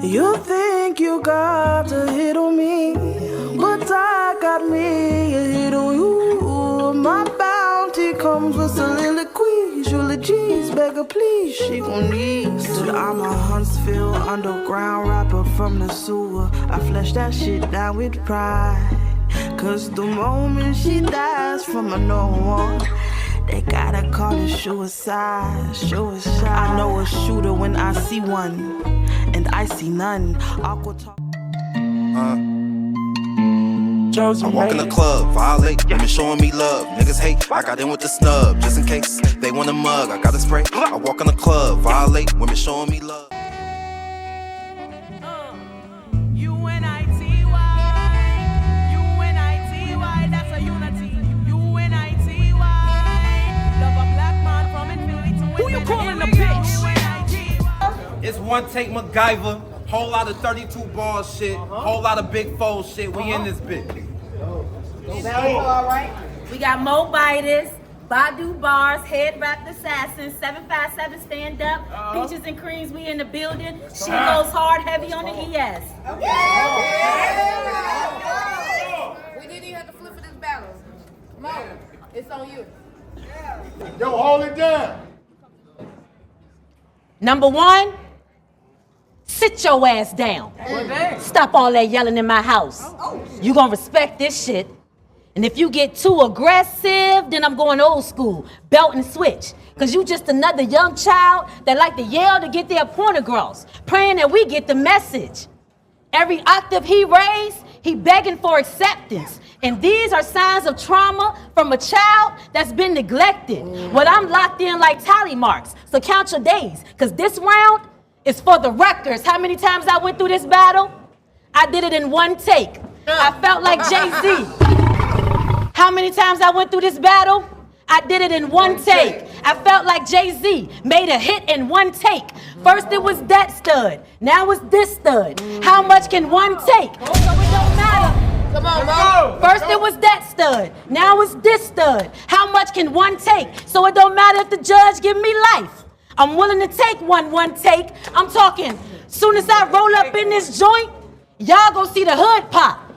You think you got a hit on me, but I got me a hit on you. My bounty comes with soliloquy. Eulogies, beg her please, she gon' need. Dude, I'm a Huntsville underground rapper from the sewer. I flesh that shit down with pride, cause the moment she dies from a no one, they gotta call it suicide, suicide. I know a shooter when I see one, and I see none. Awkward talk. I walk in the club, violate, women showing me love. Niggas hate, I got in with the snub, just in case they want a mug. I got a spray. I walk in the club, violate, women showing me love. That's a unity. UNITY, love a black man from Infinity to Infinity. Who you calling a bitch? It's one take MacGyver, whole lot of 32 ball shit, whole lot of big fold shit. We in this bitch. Alright. We got Mo Bitus, Badu Bars, Head Wrapped Assassin, 757 Stand Up, Peaches and Creams, we in the building. She goes hard, heavy on the ES. We didn't even have to flip for this battle. Mo, it's on you. Yo, hold it down. Number one, sit your ass down. Stop all that yelling in my house. You gonna respect this shit. And if you get too aggressive, then I'm going old school, belt and switch. Cause you just another young child that like to yell to get their point across, praying that we get the message. Every octave he raised, he begging for acceptance. And these are signs of trauma from a child that's been neglected. Well, I'm locked in like tally marks, so count your days. Cause this round is for the records. How many times I went through this battle? I did it in one take. I felt like Jay-Z. How many times I went through this battle? I did it in one take. I felt like Jay-Z, made a hit in one take. First it was that stud, now it's this stud. How much can one take? So it don't matter. Come on, bro. First it was that stud, now it's this stud. How much can one take? So it don't matter if the judge give me life. I'm willing to take one take. I'm talking, soon as I roll up in this joint, y'all gon' see the hood pop.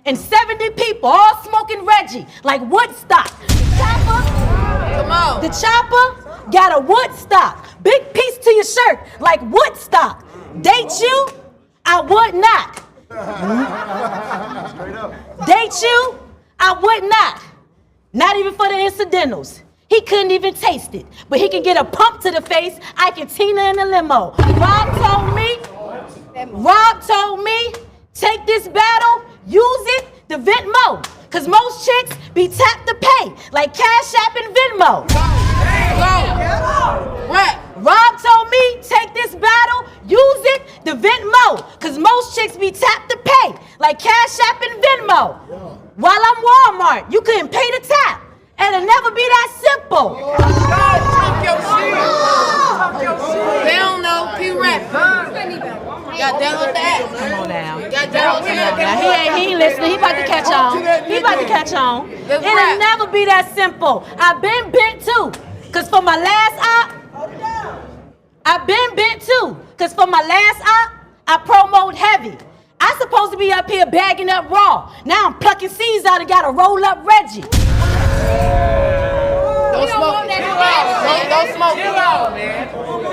And 70 people all smoking Reggie like Woodstock. The chopper got a Woodstock. Big piece to your shirt like Woodstock. Date you? I would not. Date you? I would not. Not even for the incidentals. He couldn't even taste it, but he can get a pump to the face. I can Tina in a limo. Rob told me, take this battle, use it to vent Mo. Cause most chicks be tapped to pay, like Cash App and Venmo. Right. Rob told me, take this battle, use it to vent Mo. Cause most chicks be tapped to pay, like Cash App and Venmo. While I'm Walmart, you couldn't pay the tap. And it'll never be that simple. They don't know. Keep rapping. Got down with that. Come on now. Got down with that. He ain't listening. He about to catch on. He about to catch on. Let's It'll rap. never be that simple. I've been bent too. Cause for my last op, I've been bent too. Cause for my last op, I promote heavy. I supposed to be up here bagging up raw. Now I'm plucking seeds out and gotta roll up Reggie. Don't smoke it. Don't smoke it.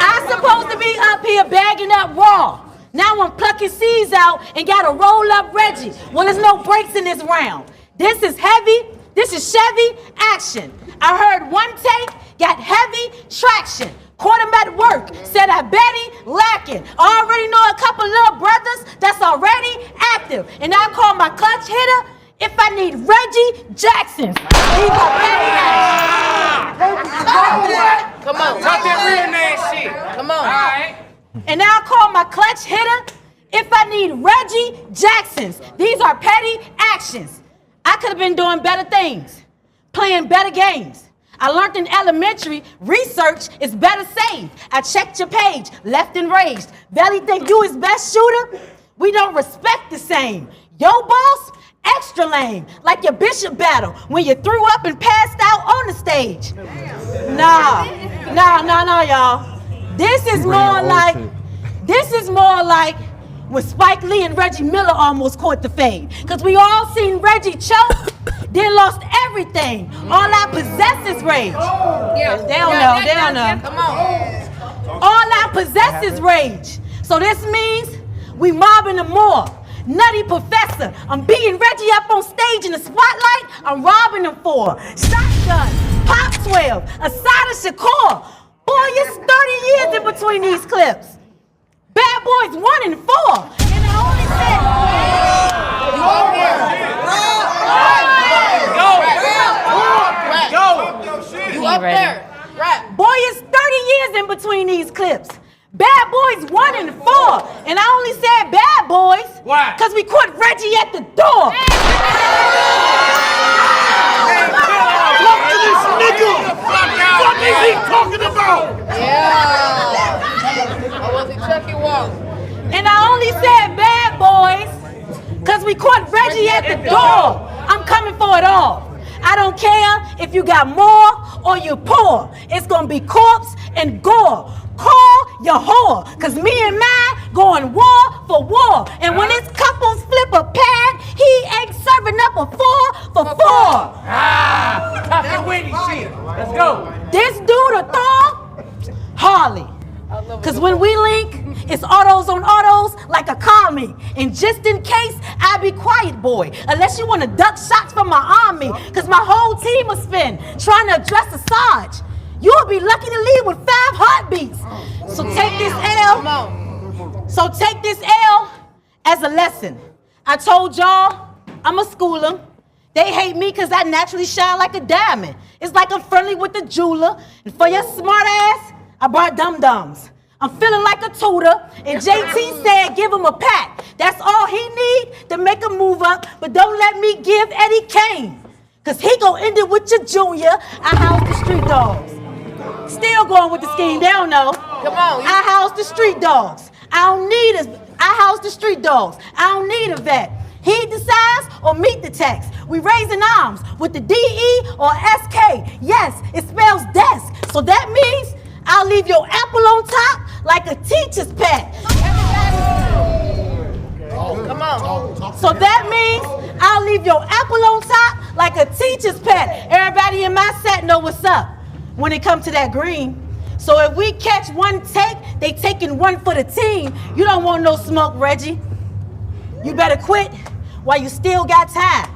I supposed to be up here bagging up raw. Now I'm plucking seeds out and gotta roll up Reggie. Well, there's no breaks in this round. This is heavy. This is Chevy action. I heard one take, got heavy traction. Caught him at work, said I bet he lacking. I already know a couple little brothers that's already active. And I call my clutch hitter if I need Reggie Jackson. He's already active. Come on. Talk that real man shit. Come on. All right. And I'll call my clutch hitter if I need Reggie Jacksons. These are petty actions. I could have been doing better things, playing better games. I learned in elementary, research is better saved. I checked your page, left enraged. Belly think you is best shooter? We don't respect the same. Yo boss, extra lame, like your bishop battle when you threw up and passed out on the stage. Nah, y'all. This is more like when Spike Lee and Reggie Miller almost caught the fade. Cause we all seen Reggie choke, then lost everything. All I possess is rage. Yeah. They don't know, they don't know. Come on. All I possess is rage. So this means we mobbing them more. Nutty Professor, I'm beating Reggie up on stage in the spotlight, I'm robbing him for. Shotgun, Pop 12, Asada Shakur. Boy, it's 30 years in between these clips. Bad Boys 1 and 4. And I only said... You up there. Right. Boy, it's 30 years in between these clips. Bad Boys 1 and 4. And I only said Bad Boys. Why? Because we caught Reggie at the door. Talk to this nigga! What is he talking about? Yeah. I wasn't Chucky Walk. And I only said Bad Boys because we caught Reggie at the door. I'm coming for it all. I don't care if you got more or you're poor. It's gonna be corpse and gore. Call your whore, cause me and mine going war for war. And when his couples flip a pad, he ain't serving up a 4 for 4. That Whitney shit. Let's go. This dude a Thor, Harley. Cause when we link, it's autos on autos like a car meet. And just in case, I be quiet, boy. Unless you wanna duck shots from my army. Cause my whole team will spin trying to address Assange. You'll be lucky to leave with 5 heartbeats. So take this L. So take this L as a lesson. I told y'all, I'ma school them. They hate me cause I naturally shine like a diamond. It's like I'm friendly with the jeweler. And for your smart ass, I brought dum-dums. I'm feeling like a tutor, and JT said give him a pat. That's all he need to make him move up, but don't let me give Eddie Kane. Cause he gon' end it with your junior. I house the street dogs. Still going with the scheme, they don't know. Come on. I house the street dogs. I house the street dogs. I don't need a vet. He decides or meet the text. We raising arms with the DE or SK. Yes, it spells desk. So that means I'll leave your apple on top like a teacher's pet. Come on. So that means I'll leave your apple on top like a teacher's pet. Everybody in my set know what's up when it comes to that green. So if we catch one take, they taking one for the team. You don't want no smoke, Reggie. You better quit while you still got time.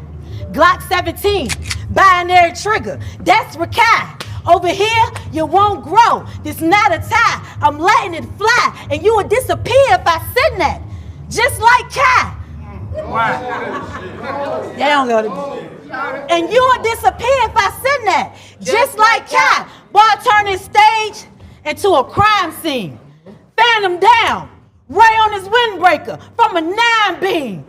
Glock 17, binary trigger, that's Rakai. Over here, you won't grow. This not a tie. I'm letting it fly, and you would disappear if I send that. Just like Kai. They don't go to me. And you would disappear if I send that. Just like Kai. Boy, turn his stage into a crime scene. Fan him down. Ray on his windbreaker from a 9 beam.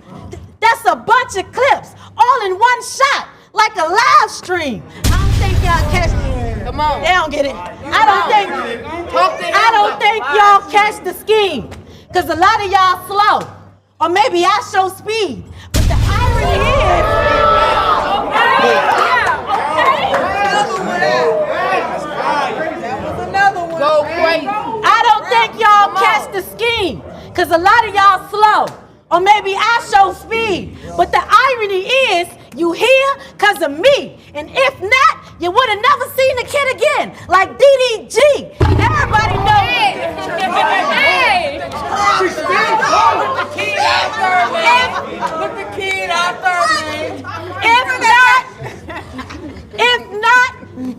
That's a bunch of clips, all in one shot, like a live stream. I don't think y'all catch it. Come on. They don't get it. I don't think y'all catch the scheme. Cause a lot of y'all slow. Or maybe I show speed. But the irony is. Go crazy. I don't think y'all catch the scheme. Cause a lot of y'all slow. Or maybe I show speed. But the irony is, you here cause of me. And if not, you would have never seen the kid again. Like DDG. Everybody knows. Put the kid out there, man. If not,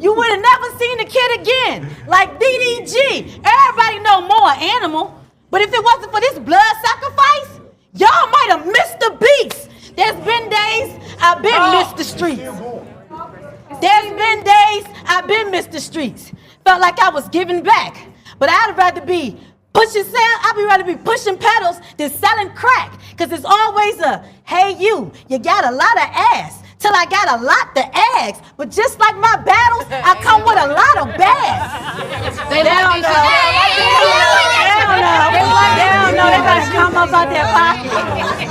you would have never seen the kid again. Like DDG. Everybody know more animal. But if it wasn't for this blood sacrifice, y'all might have missed the beats. There's been days I've been missed the streets. There's been days I've been missed the streets. Felt like I was giving back. But I'd rather be pushing pedals than selling crack. Cause it's always a, hey you got a lot of ass. Till I got a lot to ask. But just like my battles, I come with a lot of bags. They don't know. They don't know. They gotta come up out their pocket.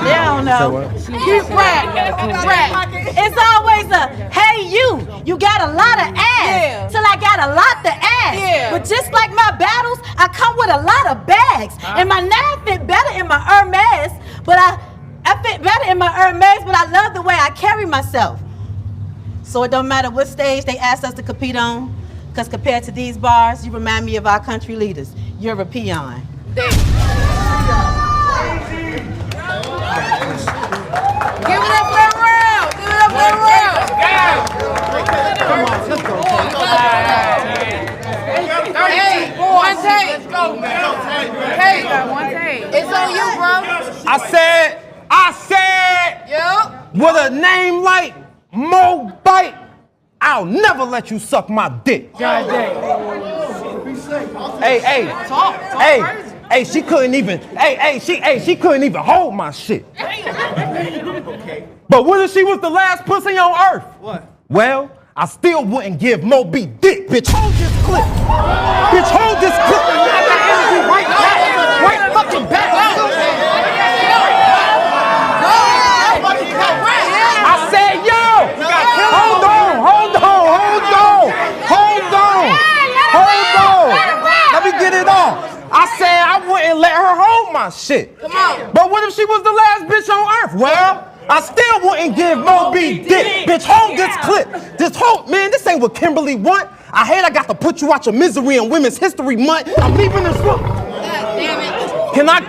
They don't don't know. Keep rap. It's always a, hey you got a lot of ass, till I got a lot to ask. Yeah. But just like my battles, I come with a lot of bags. And my name fit better in my Hermes, but I fit better in my Hermes, but I love the way I carry myself. So it don't matter what stage they ask us to compete on, because compared to these bars, you remind me of our country leaders. You're a peon. Give it up for that round. Give it up for that round. Hey, one take. Let's go, man. Hey, one take. It's on you, bro. I said, Yup. with a name like Mo Bite, I'll never let you suck my dick. Hey, she couldn't even, she couldn't even hold my shit. But what if she was the last pussy on earth? What? Well, I still wouldn't give Moby dick. Bitch, hold this clip. Bitch, hold this clip. Right fucking back. I said, yo, hold on. Let me get it on. I said I wouldn't let her hold my shit. Come on. But what if she was the last bitch on earth? Well, I still wouldn't give Moby dick. Bitch, hold this clip. This ain't what Kimberly want. I hate I got to put you out your misery in Women's History Month. I'm leaving this room. God damn it. Can I?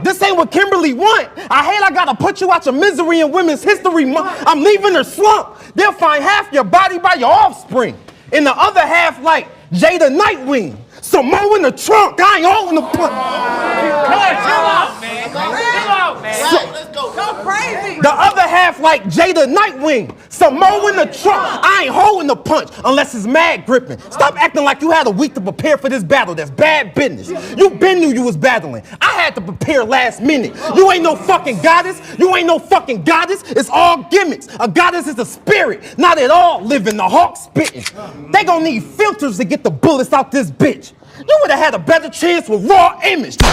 This ain't what Kimberly want. I hate I gotta put you out your misery in Women's History Month. I'm leaving her slump. They'll find half your body by your offspring, and the other half like Jada Nightwing. So Mo in the trunk, I ain't holding the punch. Chill out, man. Let's go. Go crazy. The other half like Jada Nightwing. So Mo in the trunk, I ain't holding the punch unless it's mad gripping. Stop acting like you had a week to prepare for this battle. That's bad business. You been knew you was battling. I had to prepare last minute. You ain't no fucking goddess. It's all gimmicks. A goddess is a spirit, not at all living. The hawk spitting. They gonna need filters to get the bullets out this bitch. You would have had a better chance with raw image. They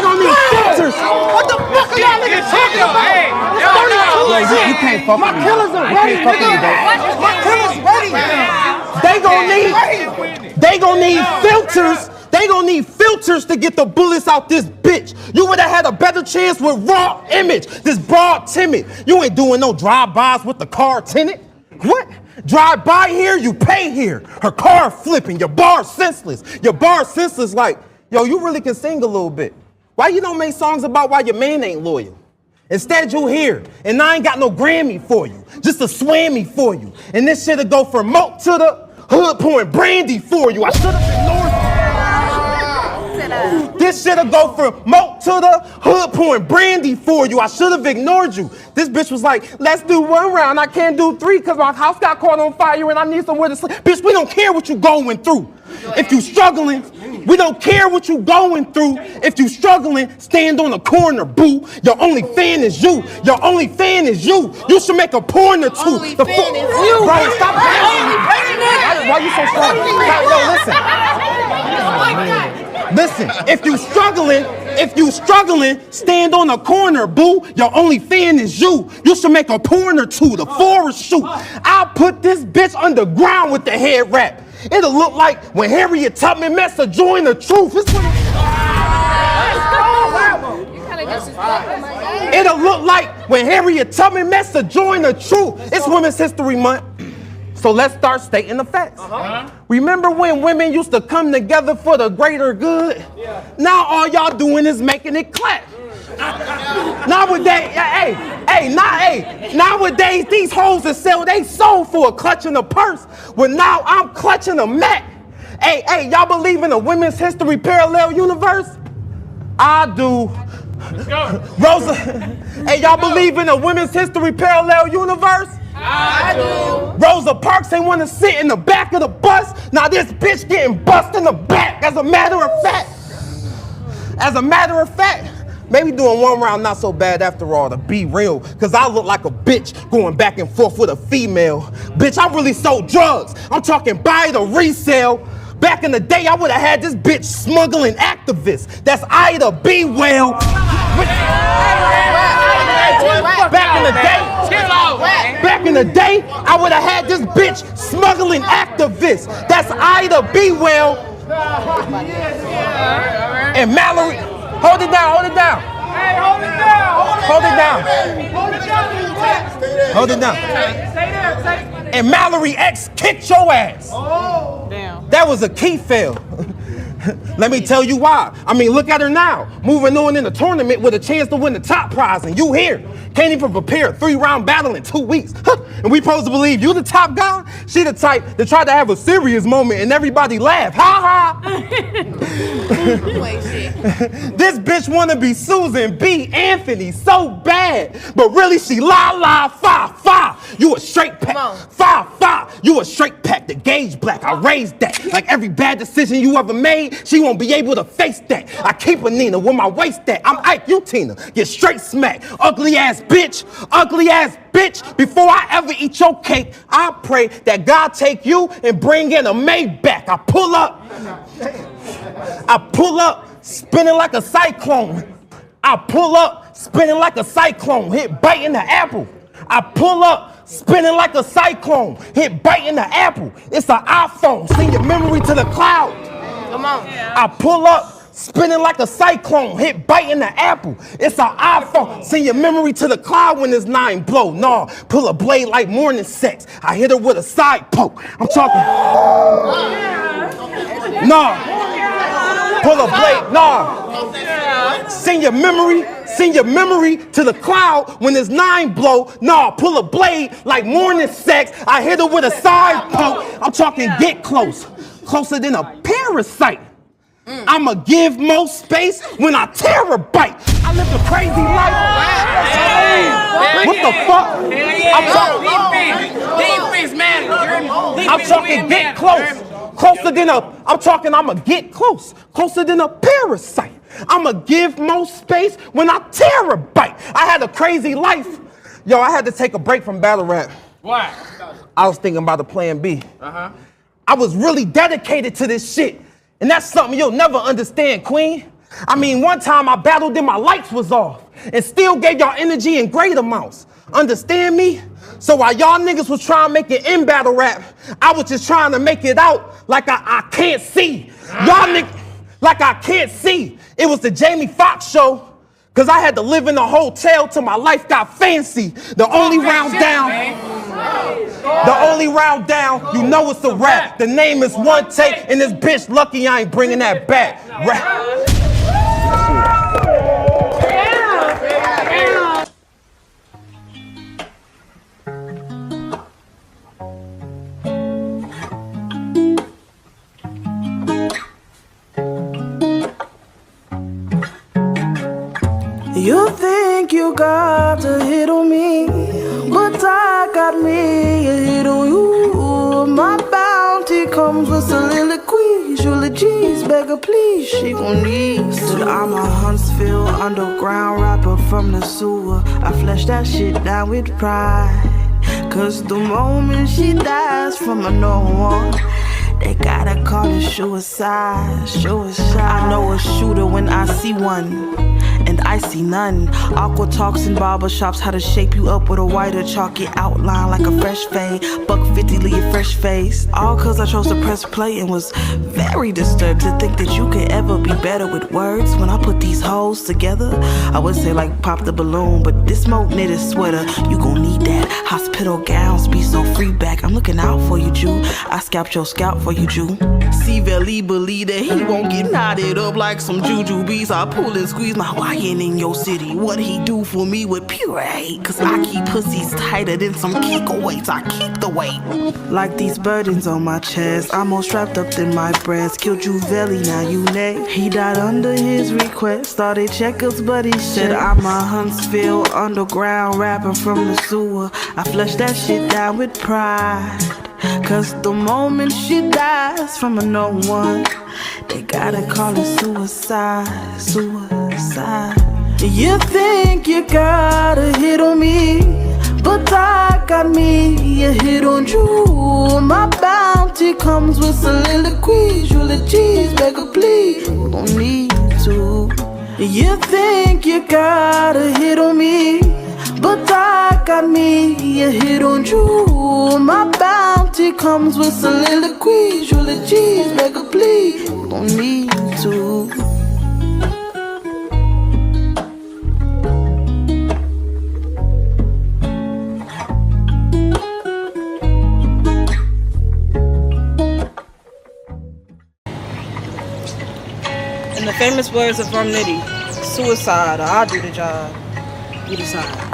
gonna need filters. What the fuck are y'all niggas talking about? You can't fuck with me. My killers are ready, nigga. My killers ready. They gonna need filters. They gonna need filters to get the bullets out this bitch. You would have had a better chance with raw image. This broad timid. You ain't doing no drive-bys with the car tinted. What? Drive by here, you pay here. Her car flipping, your bar senseless. Your bar senseless like, yo, you really can sing a little bit. Why you don't make songs about why your man ain't loyal? Instead you here, and I ain't got no Grammy for you. Just a swammy for you. And this shit'll go from Moat to the hood pouring brandy for you. I should've ignored you. This shit'll go from Moat to the hood pouring brandy for you. I should have ignored you. This bitch was like, let's do 1 round. I can't do 3 because my house got caught on fire and I need somewhere to sleep. Bitch, we don't care what you going through. If you struggling, we don't care what you going through. If you struggling, stand on the corner, boo. Your only fan is you. Your only fan is you. You should make a porn or two. Only fan is you. Right, stop that. Why you so strong? Yo, listen, if you struggling, stand on the corner, boo. Your only fan is you. You should make a porn or two, the forest shoot. I'll put this bitch underground with the head wrap. It'll look like when Harriet Tubman met to join the truth. It'll look like when Harriet Tubman met to join the truth. It's Women's History Month. So let's start stating the facts. Remember when women used to come together for the greater good? Now all y'all doing is making it clap. Nowadays these hoes that sell they soul for a clutch in a purse. Well, now I'm clutching a Mac. Hey, y'all believe in a Women's History parallel universe? I do. Let's go. Rosa, hey, y'all believe in a Women's History parallel universe? I do. Rosa Parks ain't want to sit in the back of the bus. Now this bitch getting bust in the back. As a matter of fact, maybe doing 1 round not so bad after all, to be real. Cause I look like a bitch going back and forth with a female. Bitch, I really sold drugs. I'm talking buy to resale. Back in the day, I would've had this bitch smuggling activists. That's Ida B. Well. Back in the day, I would've had this bitch smuggling activists. That's Ida B. Well. And Mallory. Hold it down, hold it down. Hey, hold it down. Hold it down. Hold it down. Stay there. And Mallory X kicked your ass. Oh, damn. That was a key fail. Let me tell you why. I mean, look at her now, moving on in the tournament with a chance to win the top prize, and you here. Can't even prepare a 3-round battle in 2 weeks. And we supposed to believe you the top guy? She the type that tried to have a serious moment and everybody laughed. Ha ha! This bitch wanna be Susan B. Anthony so bad, but really she la fa. You a straight pack. Fa. You a straight pack. The gauge black. I raised that. Like every bad decision you ever made, she won't be able to face that. I keep a Nina with my waist at. I'm Ike, you Tina. Get straight smack. Ugly ass bitch. Before I ever eat your cake, I pray that God take you and bring in a Maybach. I pull up, spinning like a cyclone. Hit biting the apple. I pull up, spinning like a cyclone. Hit biting the apple. It's an iPhone. Send your memory to the cloud. Come on. I pull up, spinning like a cyclone. Hit biting the apple. It's an iPhone. Send your memory to the cloud when it's 9 blow. Nah, pull a blade like morning sex. I hit her with a side poke. I'm talking. Nah. Pull a blade. Nah. Send your memory to the cloud when it's 9 blow. Nah, pull a blade like morning sex. I hit her with a side poke. I'm talking get close. Closer than a parasite. I'ma give more space when I terabyte. I live a crazy life. What the fuck? Defense matters. I'm talking get close. I'ma get close. Closer than a parasite. I'ma give more space when I terabyte. I had a crazy life. Yo, I had to take a break from battle rap. Why? I was thinking about the plan B. I was really dedicated to this shit. And that's something you'll never understand, Queen. I mean, one time I battled and my lights was off and still gave y'all energy in great amounts. Understand me? So while y'all niggas was trying to make it in battle rap, I was just trying to make it out like I can't see. Y'all niggas, like I can't see. It was the Jamie Foxx show, cause I had to live in a hotel till my life got fancy. The only round down, you know it's a rap. The name is One Take, and this bitch lucky I ain't bringing that back. Rap. You think you got a hit on me, but I got me a hit on you. My bounty comes with soliloquy. Eulogies, beg her please, she gon' need. Said I'm a Huntsville underground rapper from the sewer. I flesh that shit down with pride, cause the moment she dies from a no one, they gotta call it suicide. I know a shooter when I see one, and I see none. Aqua talks in barbershops, how to shape you up with a whiter chalky outline like a fresh fade. $150 leave fresh face. All cause I chose to press play and was very disturbed to think that you could ever be better with words. When I put these hoes together, I would say like pop the balloon, but this smoke knitted sweater, you gon' need that. Hospital gowns be so free back. I'm looking out for you, Jew. I scalped your scalp for you, Jew. See, Veli believe that he won't get knotted up like some juju bees. I pull and squeeze my Hawaiian in your city. What he do for me with pure hate? Cause I keep pussies tighter than some Kiko weights. I keep the weight. Like these burdens on my chest, I'm more strapped up than my breast. Killed Juvelli, now you next. He died under his request. Started checkers, but he said I'm a Huntsville underground rapper from the sewer. I flush that shit down with pride, cause the moment she dies from a no one, they gotta call it suicide. You think you got a hit on me, but I got me a hit on you. My bounty comes with soliloquies. Eulogies, beg a plea, don't need to. You think you got a hit on me, but I got me a hit on you. My bounty comes with soliloquies. Eulogies, beg a plea, don't need to. In the famous words of Rum Nitty, suicide or I'll do the job. You decide.